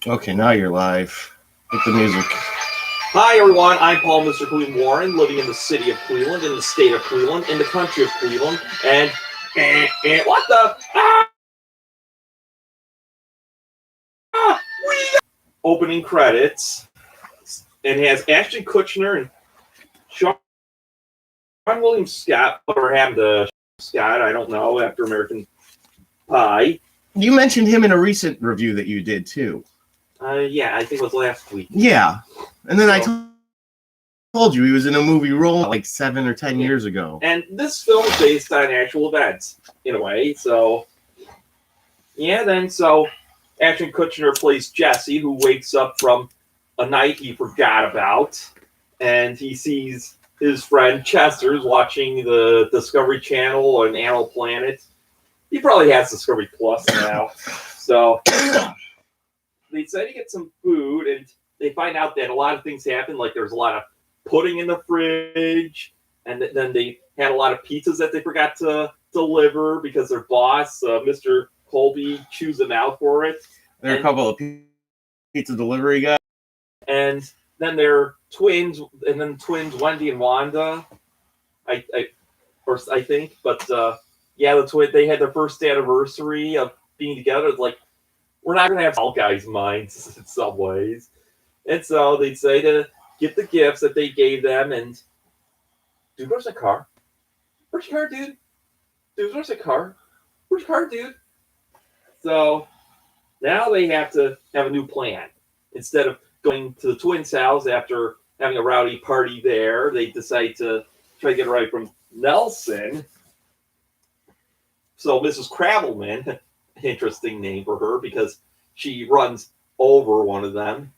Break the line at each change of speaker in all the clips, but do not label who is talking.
Okay, now you're live. Hit the music.
Hi everyone, I'm Paul Mr. Cleveland Warren, living in the city of Cleveland, in the state of Cleveland, in the country of Cleveland, and what the opening credits, and has Ashton Kutcher and Sean William Scott, or happened to Scott, I don't know, after American Pie.
You mentioned him in a recent review that you did too.
Yeah, I think it was last week.
Yeah, and then I told you he was in a movie role like 7 or 10 years ago.
And this film is based on actual events, in a way, so... Yeah, so Ashton Kutcher plays Jesse, who wakes up from a night he forgot about, and he sees his friend Chester's watching the Discovery Channel or Animal Planet. He probably has Discovery Plus now. So they decide to get some food, and they find out that a lot of things happen, like there's a lot of pudding in the fridge, and then they had a lot of pizzas that they forgot to deliver because their boss, Mr. Colby, chews them out for it.
There are a couple of pizza delivery guys.
And then their twins, Wendy and Wanda, I think. But they had their first anniversary of being together. It's like, we're not going to have all guys' minds in some ways. And so they say to get the gifts that they gave them, and dude, where's the car? Where's your car, dude? Dude, where's the car? Where's your car, dude? So now they have to have a new plan. Instead of going to the twins' house after having a rowdy party there, they decide to try to get it right from Nelson. So Mrs. Crabbleman, interesting name for her because she runs over one of them.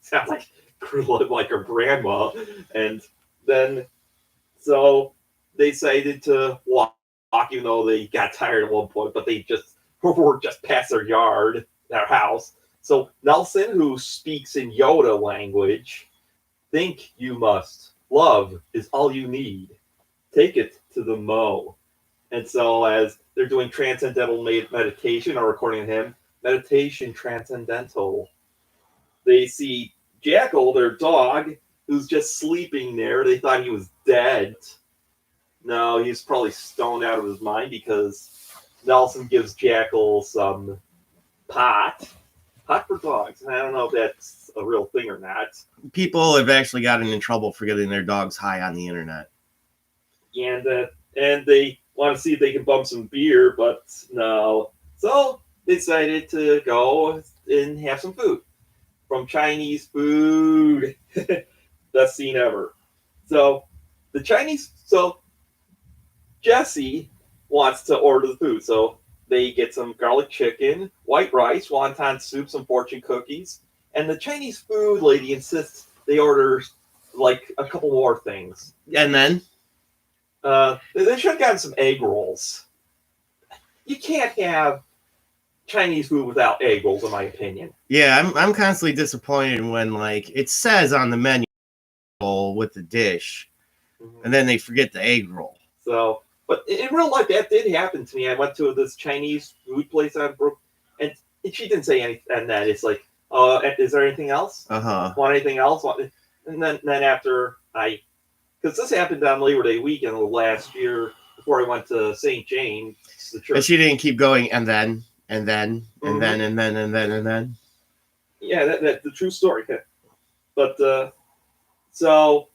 Sounds like her grandma. And then, so they decided to walk, even though they got tired at one point, but they were just past their house. So Nelson, who speaks in Yoda language, think you must. Love is all you need. Take it to the Mo. And so as they're doing transcendental meditation, or according to him, meditation transcendental, they see Jackal, their dog, who's just sleeping there. They thought he was dead. No, he's probably stoned out of his mind because Nelson gives Jackal some pot for dogs. And I don't know if that's a real thing or not.
People have actually gotten in trouble for getting their dogs high on the internet.
And they want to see if they can bump some beer, but no. So they decided to go and have some food from Chinese food. Best scene ever. So Jesse wants to order the food. So they get some garlic chicken, white rice, wonton soup, some fortune cookies. And the Chinese food lady insists they order like a couple more things.
And then?
They should have gotten some egg rolls. You can't have Chinese food without egg rolls, in my opinion.
Yeah, I'm constantly disappointed when, like, it says on the menu with the dish, and then they forget the egg roll.
So, but in real life, that did happen to me. I went to this Chinese food place on Brook, and she didn't say anything. And then it's like, is there anything else? Want anything else? And then after because this happened on Labor Day weekend of last year before I went to St. James, the church.
And she didn't keep going, and then. Yeah,
that's the true story. But so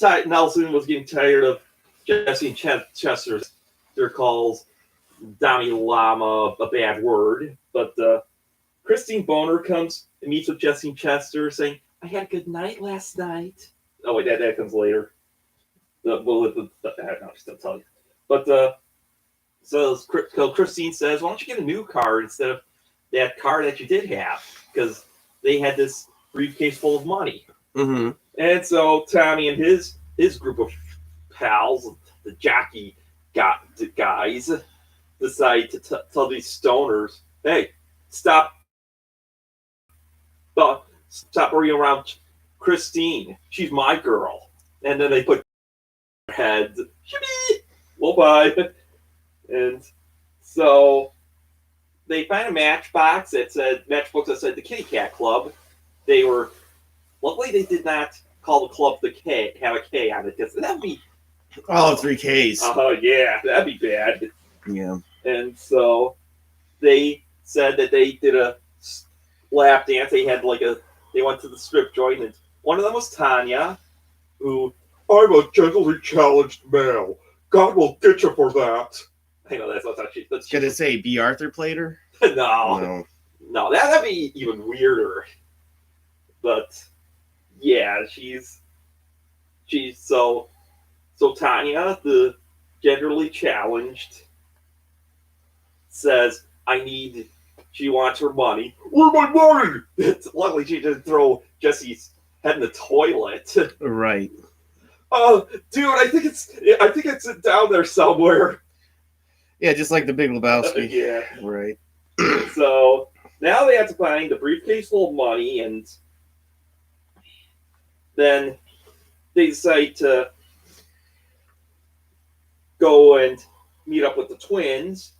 Nelson was getting tired of Jesse and Chester's their calls Dalai Lama a bad word. But Christine Boner comes and meets with Jesse and Chester, saying, "I had a good night last night." Oh wait, that comes later. I don't still tell you. But so Christine says, "Why don't you get a new car instead of that car that you did have?" Because they had this briefcase full of money.
Mm-hmm.
And so Tommy and his group of pals, the jockey guys, decide to tell these stoners, "Hey, stop worrying around Christine. She's my girl." And then they put heads, well, bye. And so they find a matchbox that said the Kitty Cat Club. Luckily they did not call the club the K, have a K on it, because that would be
Oh, 3Ks.
yeah, that'd be bad.
Yeah.
And so they said that they did a lap dance. They went to the strip joint, and one of them was Tanya, who, I'm a gently challenged male. God will get you for that. I know that's not how she. That's
Gonna say B. Arthur played her?
no, that'd be even weirder. But yeah, she's so Tanya, the genderly challenged, says, she wants her money. Where's my money? Luckily, she didn't throw Jesse's head in the toilet.
Right.
Oh, dude, I think it's down there somewhere.
Yeah, just like the Big Lebowski.
Yeah.
Right.
So now they have to find the briefcase full of money, and then they decide to go and meet up with the twins.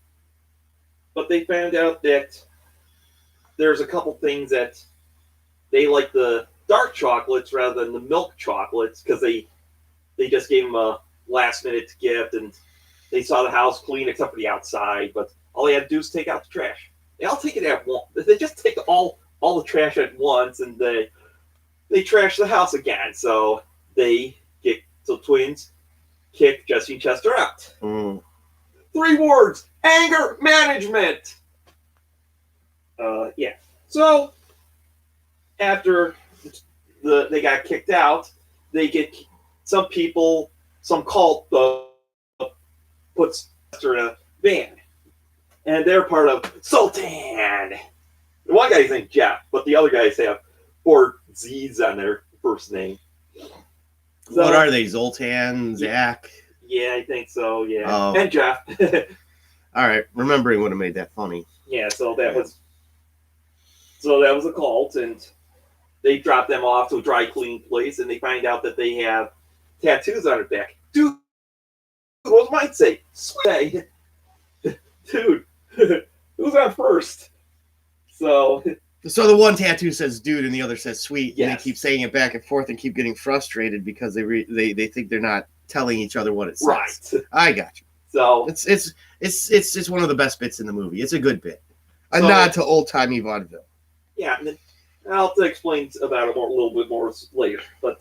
But they found out that there's a couple things that they like the dark chocolates rather than the milk chocolates, because they just gave them a last minute gift, and they saw the house clean except for the outside. But all they had to do is take out the trash. They all take it at once. They just take all the trash at once, and they trash the house again. So twins kick Jesse and Chester out. 3 words: anger management. Yeah. So after they got kicked out, they get some cult puts Chester in a van, and they're part of Sultan. The one guy's named Jeff, but the other guys have 4 Z's on their first name. So,
what are they? Zoltan, Zach?
Yeah, I think so. Yeah,
Oh.
And Jeff.
All right, remembering would have made that funny.
Yeah, so that was a cult, and they drop them off to a dry cleaning place, and they find out that they have tattoos on their back. Dude, what does mine say? Sway. Dude, who's on first? So
the one tattoo says "dude" and the other says "sweet,"
Yes.
and they keep saying it back and forth and keep getting frustrated because they think they're not telling each other what it says.
right.
I got you.
So
It's one of the best bits in the movie. It's a good bit. A
So-
nod to old timey vaudeville.
yeah, and then I'll have to explain about it a little bit more later. But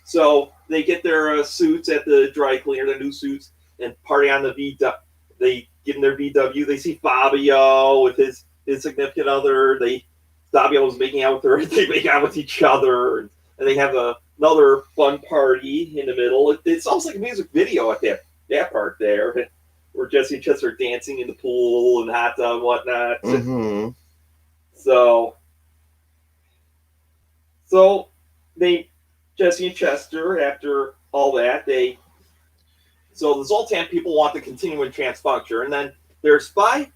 so they get their suits at the dry cleaner, their new suits, and party on the VW. They get in their VW. They see Fabio with his significant other. Fabio was making out with her. They make out with each other, and they have another fun party in the middle. It's almost like a music video at that part there, where Jesse and Chester are dancing in the pool and hot tub and whatnot.
Mm-hmm.
So Jesse and Chester, after all that, so the Zoltan people want the continuing transpuncture, and then there's 5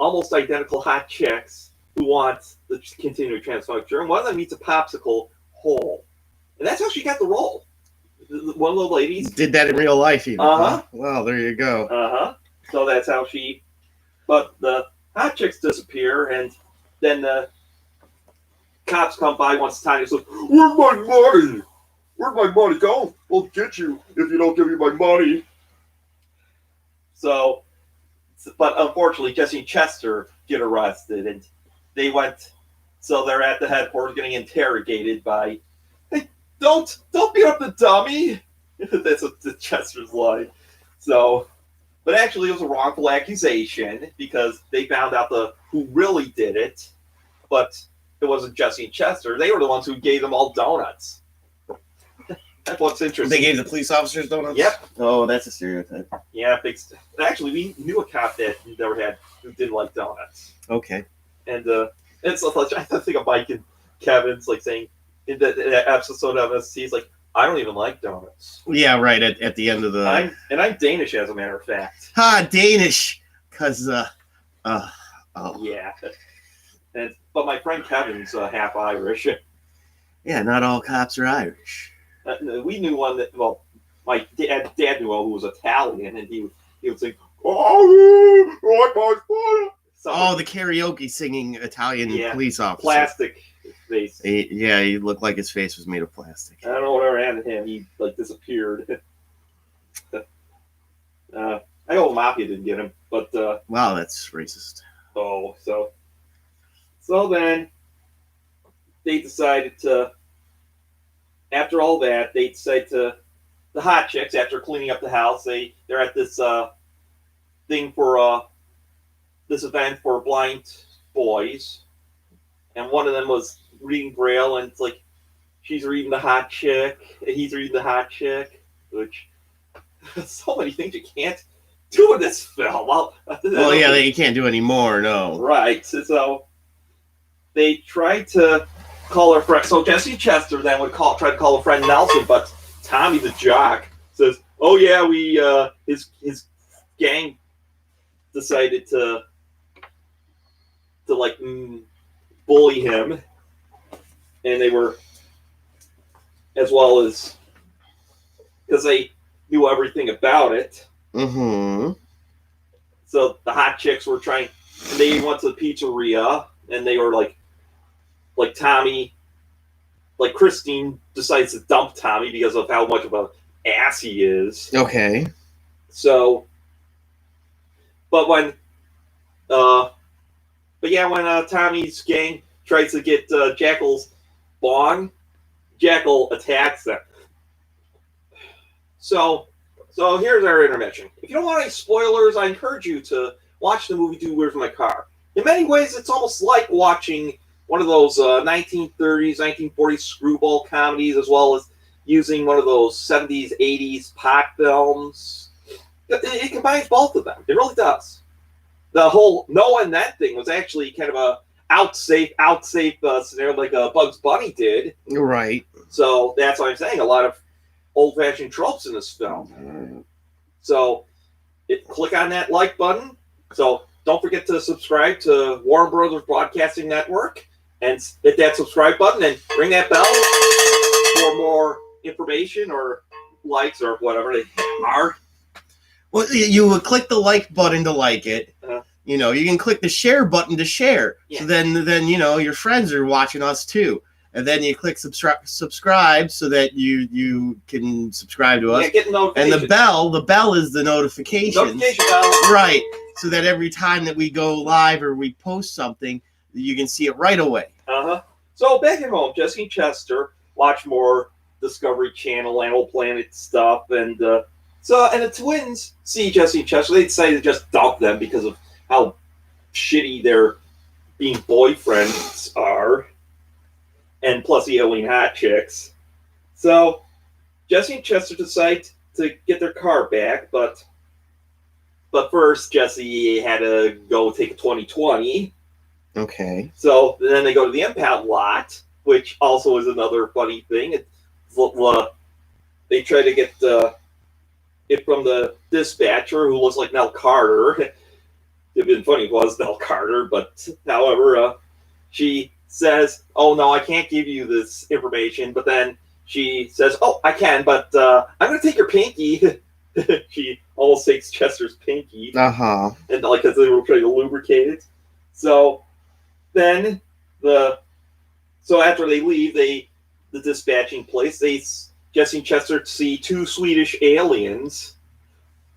almost identical hot chicks who want the continuing transpuncture, and one of them eats a popsicle whole, and that's how she got the role. One of the ladies
Did that in real life, even.
Uh-huh.
Well, there you go.
So that's how she. But the hot chicks disappear, and then the cops come by once Tanya says, "Where's my money? Where's my money? Go! We'll get you if you don't give me my money." So, but unfortunately, Jesse and Chester get arrested, and they went. So they're at the headquarters getting interrogated by. Hey, don't beat up the dummy. That's what the Chester's line. So. But actually, it was a wrongful accusation because they found out who really did it, but it wasn't Jesse and Chester. They were the ones who gave them all donuts. That's what's interesting.
They gave the police officers donuts?
Yep.
Oh, that's a stereotype.
Yeah, actually, we knew a cop that who didn't like donuts.
Okay.
And it's I think of Mike and Kevin's like saying in that episode of us, he's like, "I don't even like donuts."
Yeah, right. At the end of the.
I'm Danish, as a matter of fact.
Danish, because
Yeah, but my friend Kevin's half Irish.
Yeah, not all cops are Irish.
We knew one that my dad knew one who was Italian, and he would say, "Oh, like my father."
Oh, the karaoke singing Italian
Yeah,
police officer.
plastic face.
He looked like his face was made of plastic.
I don't know whatever happened to him. He like disappeared. I hope Mafia didn't get him, but
Wow, that's racist.
so then they decided to. After all that, they decided to. The hot chicks, after cleaning up the house, they're at this thing for this event for blind boys, and one of them was reading Braille, and it's like she's reading the hot chick, and he's reading the hot chick, which so many things you can't do in this film.
Well, yeah, you can't do any more, no.
Right. So they tried to call her friend. So Jesse Chester then would try to call a friend Nelson, but Tommy the jock says, "Oh yeah, we his gang decided to like bully him, and they were as well as because they knew everything about it."
Mm-hmm.
So the hot chicks were trying. They went to the pizzeria, and they were like Tommy, like Christine decides to dump Tommy because of how much of an ass he is.
Okay.
So, but when Tommy's gang tries to get Jackal's bong, Jackal attacks them. So here's our intermission. If you don't want any spoilers, I encourage you to watch the movie Do Where's My Car. In many ways, it's almost like watching one of those 1930s, 1940s screwball comedies, as well as using one of those 70s, 80s pop films. It combines both of them. It really does. The whole Noah and that thing was actually kind of a out-safe scenario like Bugs Bunny did.
Right.
So that's what I'm saying. A lot of old-fashioned tropes in this film. So click on that like button. So don't forget to subscribe to Warner Brothers Broadcasting Network and hit that subscribe button and ring that bell for more information or likes or whatever they are.
Well, you would click the like button to like it.
Uh-huh.
You can click the share button to share.
Yeah.
So then your friends are watching us too. And then you click subscribe so that you can subscribe to us.
Yeah, get notifications.
And the bell is the notification.
Notification bell.
Right. So that every time that we go live or we post something, you can see it right away.
Uh-huh. So back at home, Jesse and Chester watch more Discovery Channel, Animal Planet stuff, and the twins see Jesse and Chester. They decide to just dump them because of how shitty their being boyfriends are. And plus the Alien hot chicks. So Jesse and Chester decide to get their car back, but first Jesse had to go take a 2020.
Okay.
So then they go to the impound lot, which also is another funny thing. They try to get it from the dispatcher, who looks like Nell Carter. It'd been funny if it was Nell Carter, but however, she says, "Oh no, I can't give you this information." But then she says, "Oh, I can, but I'm going to take your pinky." She almost takes Chester's pinky,
Uh-huh.
and like because they were trying to lubricate it. So then after they leave, the dispatching place, Jesse and Chester see two Swedish aliens.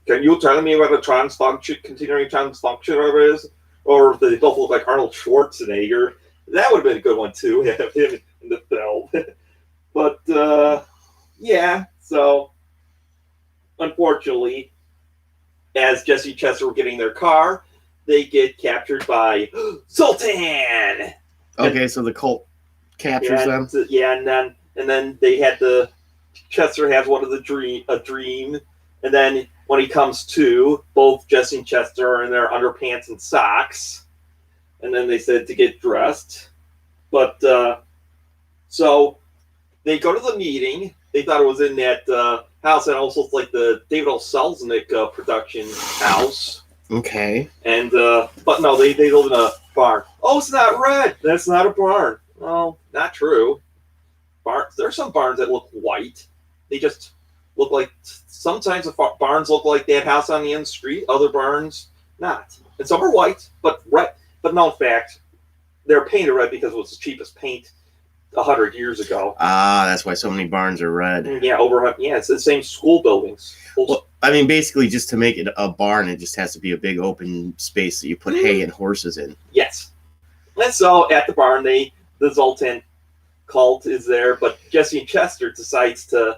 Can you tell me about the continuing transfunction, or whatever it is? Or they both look like Arnold Schwarzenegger. That would have been a good one too, have him in the film. But yeah, so unfortunately, as Jesse and Chester were getting their car, they get captured by Sultan.
Okay, so the cult captures them.
Yeah, and then they had Chester has one of a dream, and then when he comes to, both Jesse and Chester are in their underpants and socks, and then they said to get dressed. But so they go to the meeting. They thought it was in that house that also looks like the David O. Selznick production house.
Okay.
And but no, they live in a barn. Oh, it's not red. That's not a barn. Well, not true. There's some barns that look white. They just look like, sometimes the barns look like that house on the end street. Other barns not. And some are white, but red. but no, in fact, they're painted red because it was the cheapest paint 100 years ago.
Ah, that's why so many barns are red.
Yeah, it's the same school buildings.
Well, I mean, basically, just to make it a barn, it just has to be a big open space that you put hay and horses in.
Yes. And so at the barn, the Zoltan cult is there, but Jesse and Chester decides to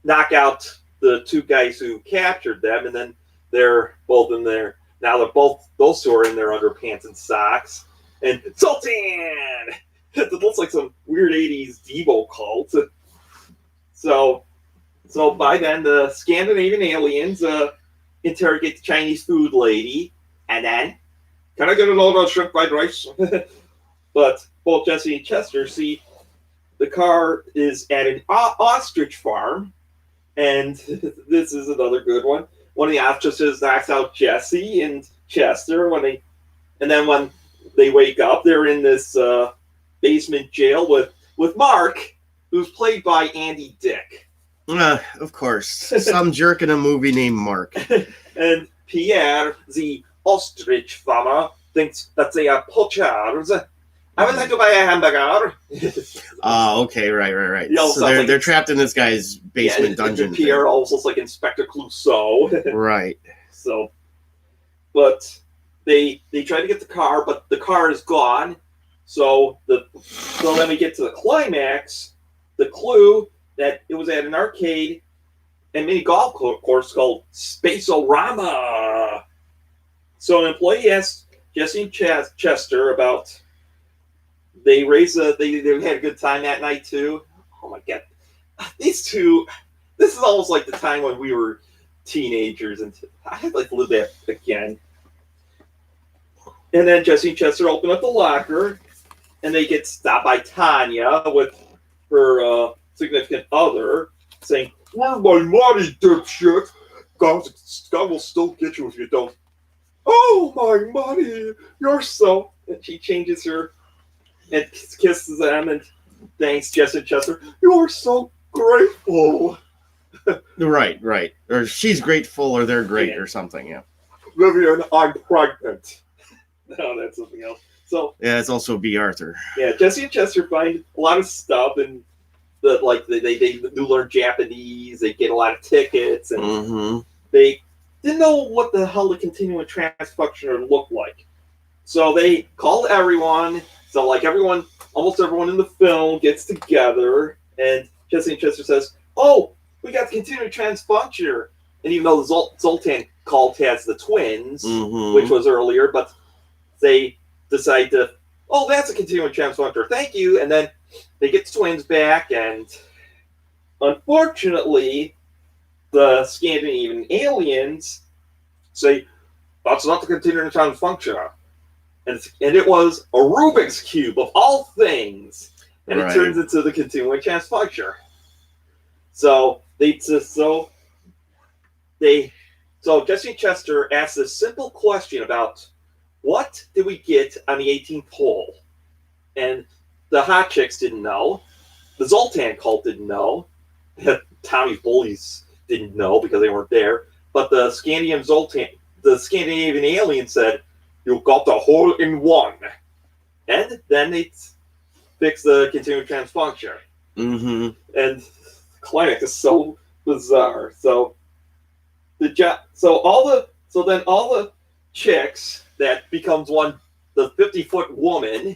knock out the two guys who captured them, and then they're both in there. Now they're both, those two are in their underpants and socks. And Zoltan! It looks like some weird 80s Devo cult. So by then, the Scandinavian aliens interrogate the Chinese food lady, and then, can I get an order of shrimp fried rice? But both Jesse and Chester see the car is at an ostrich farm, and this is another good one. One of the ostriches knocks out Jesse and Chester when they wake up, they're in this basement jail with Mark, who's played by Andy Dick.
Of course. Some jerk in a movie named Mark.
And Pierre, the ostrich farmer, thinks that they are poachers. I would like to buy a hamburger.
Okay, right.
Yeah,
So they're trapped in this guy's basement dungeon.
Pierre also looks like Inspector Clouseau.
Right.
So, but they try to get the car, but the car is gone. So then we get to the climax. The clue that it was at an arcade and mini golf course called Space-O-Rama. So an employee asked Jesse and Chester about. They had a good time that night too. Oh my god, these two! This is almost like the time when we were teenagers, and I'd like to live that again. And then Jesse and Chester open up the locker, and they get stopped by Tanya with her significant other, saying, "Where's my money, dipshit? God will still get you if you don't." Oh, my money! You're so... And she changes her and kisses them and thanks Jesse and Chester. You're so grateful.
Right. Or she's grateful or they're great or something, yeah.
Vivian, I'm pregnant. No, that's something else. So
yeah, it's also B. Arthur.
Yeah, Jesse and Chester find a lot of stuff, and they do learn Japanese. They get a lot of tickets, and they didn't know what the hell the continuum transfunctioner looked like. So they called everyone. So almost everyone in the film gets together, and Jesse and Chester says, "Oh, we got the continuum transfunctioner." And even though the Zoltan cult has the twins, which was earlier, but they decide to, "Oh, that's a continuum transfunctioner, thank you." And then they get the twins back, and unfortunately, the Scandinavian aliens say, "That's not the continuum transfunctioner." And it was a Rubik's Cube of all things. And it turns into the continuum transfunctioner. So Jesse and Chester asked this simple question about what did we get on the 18th hole? And the hot chicks didn't know. The Zoltan cult didn't know. Tommy's bullies didn't know because they weren't there. But the Scandinavian alien said, "You got the hole in one." And then they fix the continuum transfunctioner. And the climax is so bizarre. So all the chicks that becomes the 50-foot woman,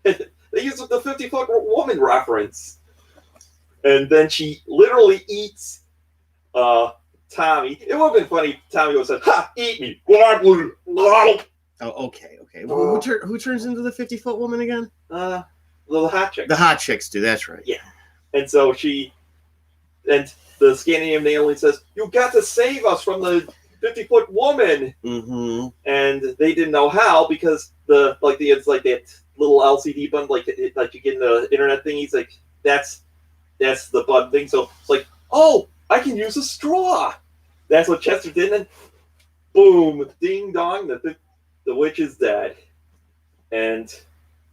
they use the 50-foot woman reference. And then she literally eats Tommy. It would have been funny if Tommy would have said, "Ha, eat me."
Oh, okay. Who turns into the 50-foot woman again?
The hot chicks.
The hot chicks do, that's right.
Yeah. And so and the Scandinavian alien says, "You got to save us from the 50-foot woman." And they didn't know how because it's like that little LCD button, like you get in the internet thingies, like that's the button thing. So it's like, "Oh, I can use a straw." That's what Chester did, and boom, ding dong, the witch is dead, and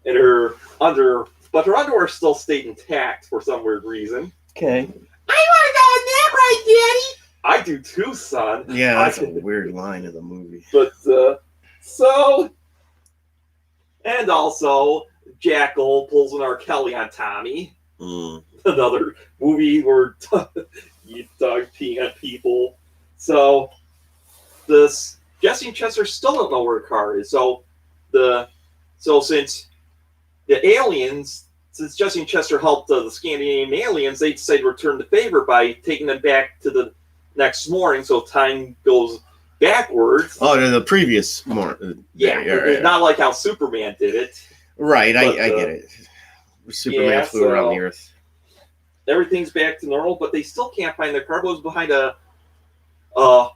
her underwear still stayed intact for some weird reason.
Okay.
I want to go in that right, Daddy. I do too, son.
Yeah, that's a weird line in the movie.
But so And also, Jackal pulls an R. Kelly on Tommy. Another movie where you dog peeing on people. So this Jesse and Chester still don't know where the car is. So since Jesse and Chester helped the Scandinavian aliens, they decided to return the favor by taking them back to the next morning. So time goes backwards.
Oh, to the previous morning.
Yeah, not like how Superman did it.
Right, I get it. Superman flew around the Earth.
Everything's back to normal, but they still can't find their car. It was behind a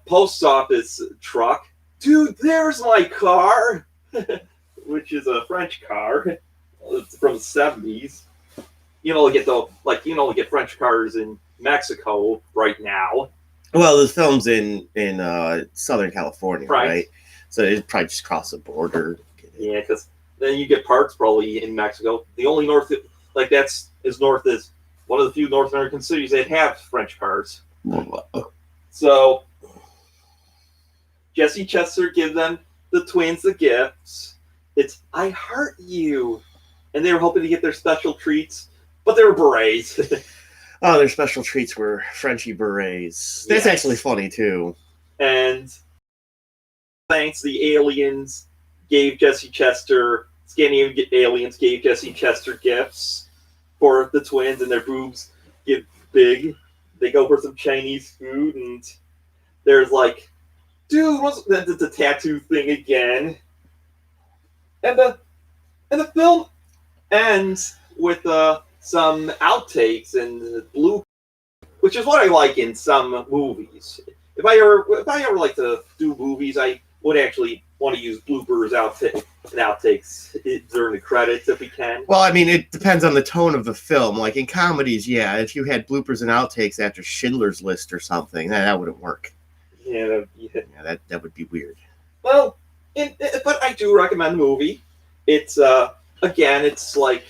post office truck. Dude, there's my car, which is a French car. It's from the 70s. Get French cars in Mexico right now.
Well, the film's in Southern California, right? So it probably just cross the border.
Yeah, because then you get parts probably in Mexico. The only north is one of the few North American cities that have French cars. So Jesse Chester gives them the twins the gifts. It's I heart you, and they were hoping to get their special treats, but they were berets.
Oh, their special treats were Frenchy berets. That's actually funny too.
And thanks, the aliens gave Jesse Chester. Scandinavian aliens gave Jesse Chester gifts for the twins, and their boobs get big. They go for some Chinese food, and there's like, dude, what's the tattoo thing again? And the film ends with some outtakes and blue, which is what I like in some movies. If I ever like to do movies, I would actually want to use bloopers, outtakes during the credits if we can.
Well, I mean, it depends on the tone of the film. Like in comedies, yeah, if you had bloopers and outtakes after Schindler's List or something, that wouldn't work.
Yeah,
that would be weird.
Well, but I do recommend the movie. It's again, it's like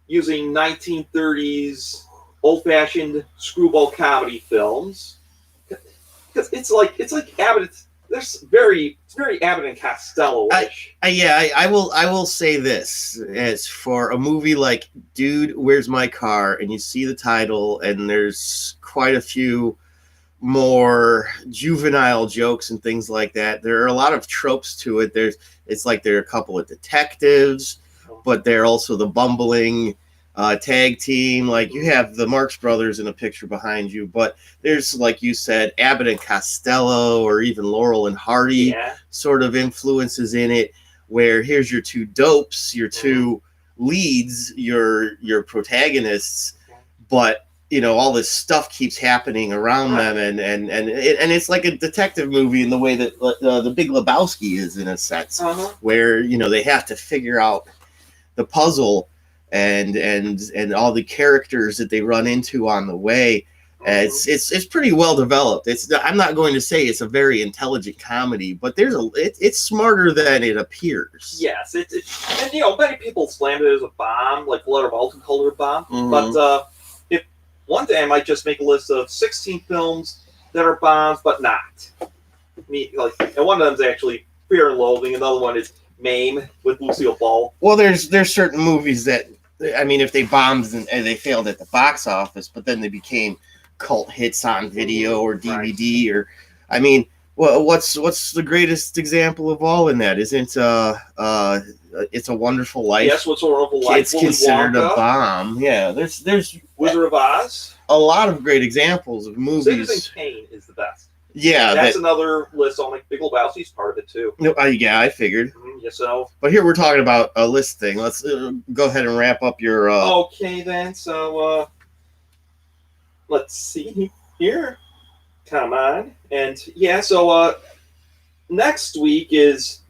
using 1930s old-fashioned screwball comedy films, because it's like Abbott. It's very Abbott and Costello-ish.
I will say this: as for a movie like Dude, Where's My Car, and you see the title, and there's quite a few more juvenile jokes and things like that. There are a lot of tropes to it. It's like there are a couple of detectives, but they're also the bumbling tag team. Like you have the Marx Brothers in a picture behind you, but there's, like you said, Abbott and Costello, or even Laurel and Hardy sort of influences in it, where here's your two dopes, your two leads, your protagonists, but all this stuff keeps happening around them, and it's like a detective movie in the way that the Big Lebowski is, in a sense, where they have to figure out the puzzle and all the characters that they run into on the way. It's pretty well developed. I'm not going to say it's a very intelligent comedy, but it's smarter than it appears.
Yes, and many people slammed it as a bomb, like the letter Malton called it a bomb, but if one day I might just make a list of 16 films that are bombs, but not. And one of them is actually Fear and Loathing. Another one is Mame with Lucille Ball. Well,
there's certain movies that, I mean, if they bombed and they failed at the box office, but then they became cult hits on video or DVD, or, I mean, what's the greatest example of all in that? Isn't It's a Wonderful Life?
Yes, What's a Wonderful Life?
It's considered a bomb. Yeah, there's
Wizard of Oz.
A lot of great examples of movies.
Citizen Kane is the best.
Yeah,
that's another list on Big Lebowski's part of it too.
No, yeah, I figured.
Yes, so.
But here we're talking about a list thing. Let's go ahead and wrap up your.
Okay then. So let's see here. Come on, and yeah. So next week is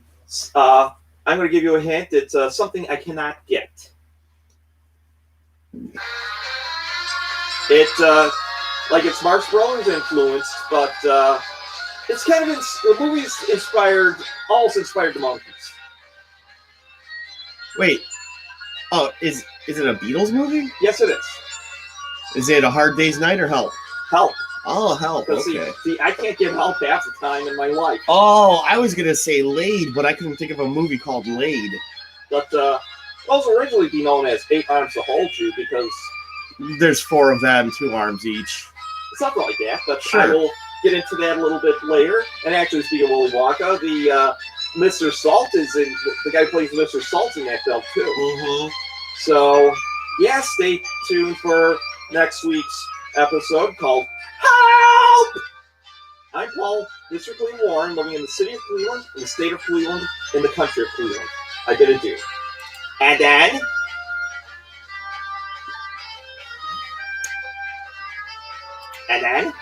I'm going to give you a hint. It's something I cannot get. It's Marx Brothers influenced, but it's kind of the movie's almost inspired the Monkees.
Wait, is it a Beatles movie?
Yes, it is.
Is it A Hard Day's Night or Help?
Help.
Oh, Help. Okay.
See, I can't get help half the time in my life.
Oh, I was gonna say Laid, but I couldn't think of a movie called Laid.
But those originally be known as 8 arms to hold you because
There's 4 of them, 2 arms each.
something like that. But
Sure.
I will get into that a little bit later. And actually, speaking of Willy Wonka, the Mr. Salt is in the guy who plays Mr. Salt in that film too.
Mm-hmm.
So yeah, stay tuned for next week's episode called Help! I'm Paul, Mr. Cleveland Warren, living in the city of Cleveland, in the state of Cleveland, in the country of Cleveland. I bid adieu. And then... And then...